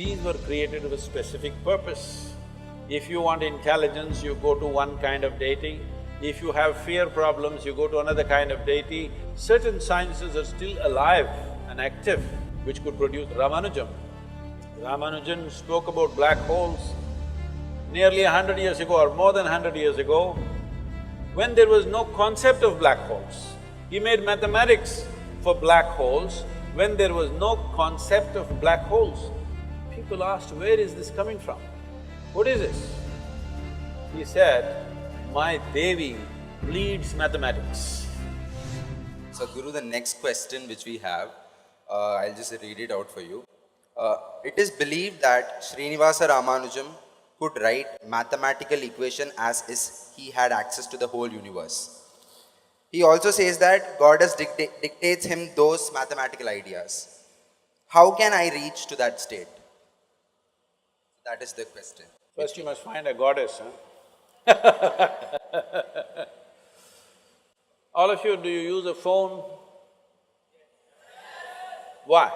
These were created with a specific purpose. If you want intelligence, you go to one kind of deity. If you have fear problems, you go to another kind of deity. Certain sciences are still alive and active, which could produce Ramanujan. Ramanujan spoke about black holes nearly 100 years ago or more than 100 years ago, when there was no concept of black holes. He made mathematics for black holes when there was no concept of black holes. People asked, where is this coming from? What is this? He said, my Devi bleeds mathematics. So Guru, the next question which we have, I'll just read it out for you. It is believed that Srinivasa Ramanujan could write mathematical equation as is he had access to the whole universe. He also says that Goddess dictates him those mathematical ideas. How can I reach to that state? That is the question. First you must find a goddess, huh? All of you, do you use a phone? Why?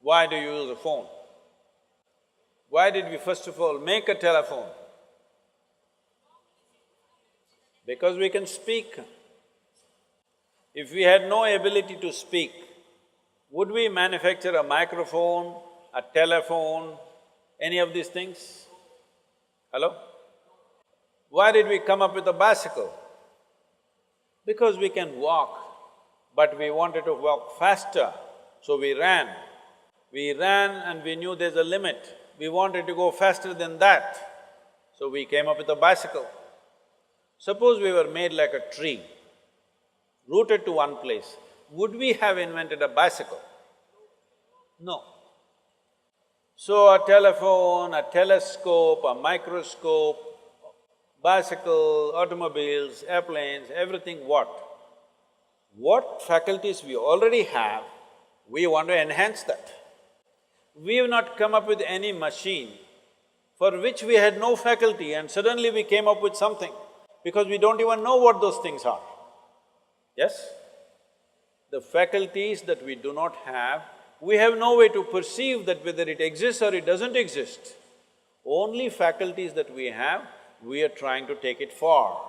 Why do you use a phone? Why did we first of all make a telephone? Because we can speak. If we had no ability to speak, would we manufacture a microphone, a telephone, any of these things? Hello? Why did we come up with a bicycle? Because we can walk, but we wanted to walk faster, so we ran. We ran and we knew there's a limit. We wanted to go faster than that, so we came up with a bicycle. Suppose we were made like a tree, rooted to one place, would we have invented a bicycle? No. So a telephone, a telescope, a microscope, bicycle, automobiles, airplanes, everything what? What faculties we already have, we want to enhance that. We have not come up with any machine for which we had no faculty and suddenly we came up with something, because we don't even know what those things are. Yes? The faculties that we do not have, we have no way to perceive that whether it exists or it doesn't exist. Only faculties that we have, we are trying to take it far.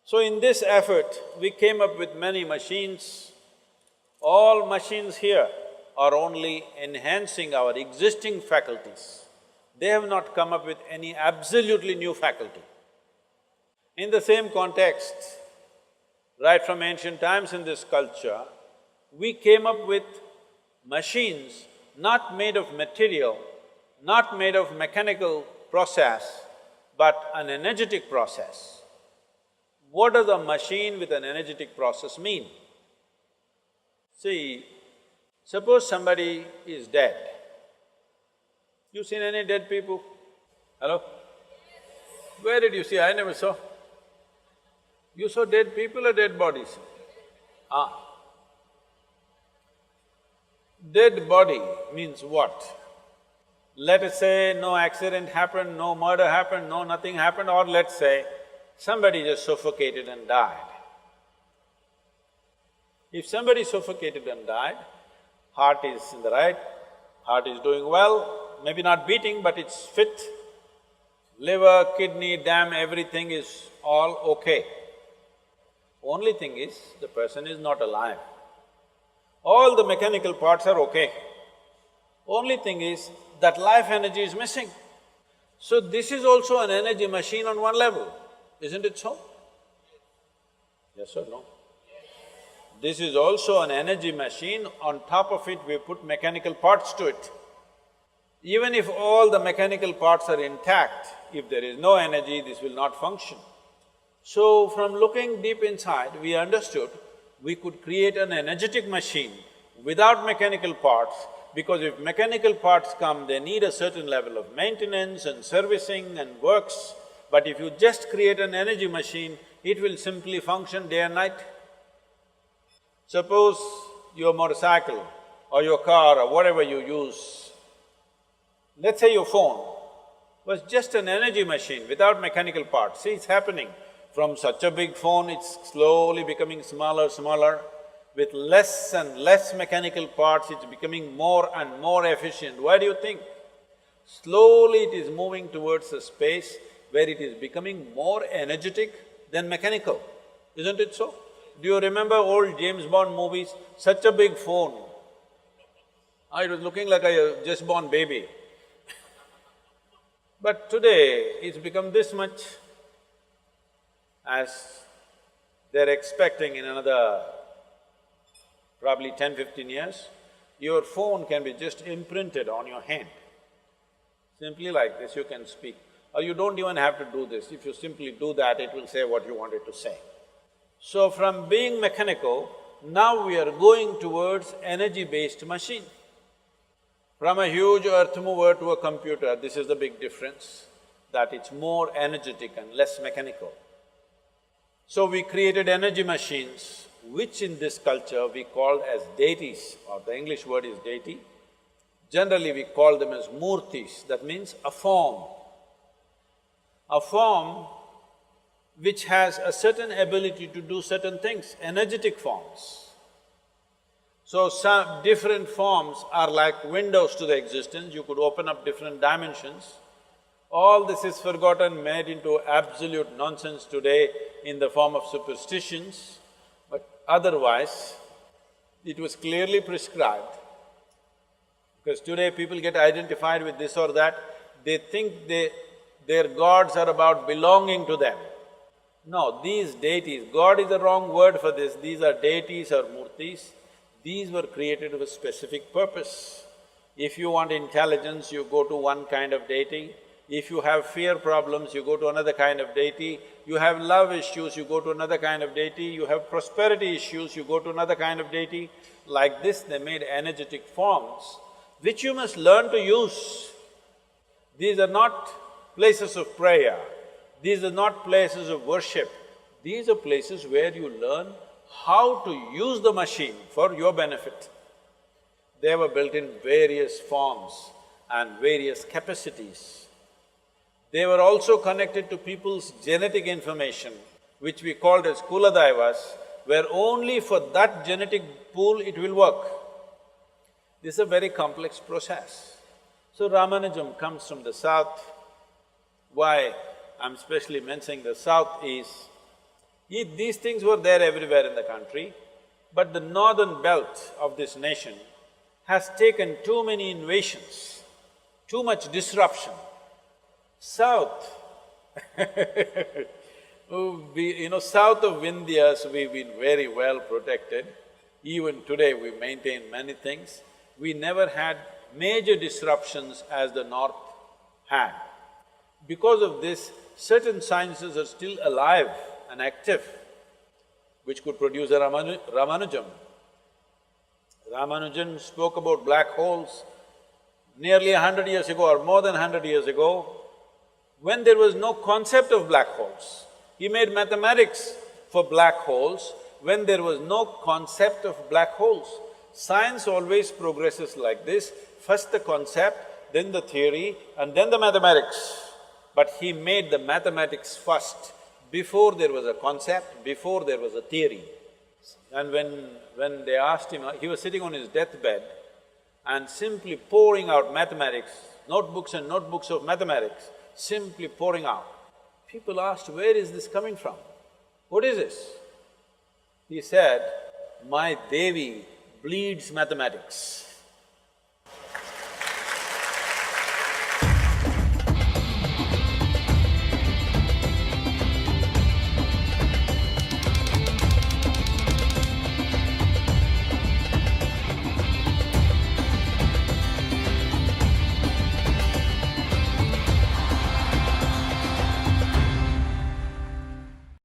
So in this effort, we came up with many machines. All machines here are only enhancing our existing faculties. They have not come up with any absolutely new faculty. In the same context, right from ancient times in this culture, we came up with machines not made of material, not made of mechanical process, but an energetic process. What does a machine with an energetic process mean? See, suppose somebody is dead. You seen any dead people? Hello? Where did you see? I never saw. You saw dead people or dead bodies? Dead body means what? Let us say no accident happened, no murder happened, no nothing happened, or let's say somebody just suffocated and died. If somebody suffocated and died, heart is in the right, heart is doing well, maybe not beating but it's fit, liver, kidney, dam, everything is all okay. Only thing is, the person is not alive. All the mechanical parts are okay. Only thing is, that life energy is missing. So this is also an energy machine on one level, isn't it so? Yes or no? This is also an energy machine, on top of it we put mechanical parts to it. Even if all the mechanical parts are intact, if there is no energy, this will not function. So from looking deep inside, we understood we could create an energetic machine without mechanical parts, because if mechanical parts come, they need a certain level of maintenance and servicing and works. But if you just create an energy machine, it will simply function day and night. Suppose your motorcycle or your car or whatever you use, let's say your phone was just an energy machine without mechanical parts. See, it's happening. From such a big phone, it's slowly becoming smaller, smaller. with less and less mechanical parts, it's becoming more and more efficient. Why do you think? Slowly it is moving towards a space where it is becoming more energetic than mechanical, isn't it so? Do you remember old James Bond movies? Such a big phone. It was looking like a just born baby. But today, it's become this much, as they're expecting in another probably 10–15 years, your phone can be just imprinted on your hand. Simply like this, you can speak. Or you don't even have to do this. If you simply do that, it will say what you wanted to say. So from being mechanical, now we are going towards energy-based machine. From a huge earth mover to a computer, this is the big difference, that it's more energetic and less mechanical. So we created energy machines, which in this culture we called as deities, or the English word is deity. Generally we call them as murtis, that means a form. A form which has a certain ability to do certain things, energetic forms. So some different forms are like windows to the existence, you could open up different dimensions. All this is forgotten, made into absolute nonsense today in the form of superstitions, but otherwise, it was clearly prescribed. Because today people get identified with this or that, they think their gods are about belonging to them. No, these deities, God is the wrong word for this, these are deities or murtis. These were created with a specific purpose. If you want intelligence, you go to one kind of deity. If you have fear problems, you go to another kind of deity. You have love issues, you go to another kind of deity. You have prosperity issues, you go to another kind of deity. Like this, they made energetic forms, which you must learn to use. These are not places of prayer, these are not places of worship. These are places where you learn how to use the machine for your benefit. They were built in various forms and various capacities. They were also connected to people's genetic information, which we called as Kuladaivas, where only for that genetic pool it will work. This is a very complex process. So Ramanujan comes from the south. Why I'm specially mentioning the south is, these things were there everywhere in the country, but the northern belt of this nation has taken too many invasions, too much disruption. South south of Vindhyas, we've been very well protected. Even today we maintain many things. We never had major disruptions as the north had. Because of this, certain sciences are still alive and active, which could produce a Ramanujan. Ramanujan spoke about black holes nearly 100 years ago or more than 100 years ago, when there was no concept of black holes. He made mathematics for black holes when there was no concept of black holes. Science always progresses like this, first the concept, then the theory, and then the mathematics. But he made the mathematics first, before there was a concept, before there was a theory. And when they asked him, he was sitting on his deathbed and simply pouring out mathematics, notebooks and notebooks of mathematics, simply pouring out. People asked, where is this coming from? What is this? He said, my Devi bleeds mathematics.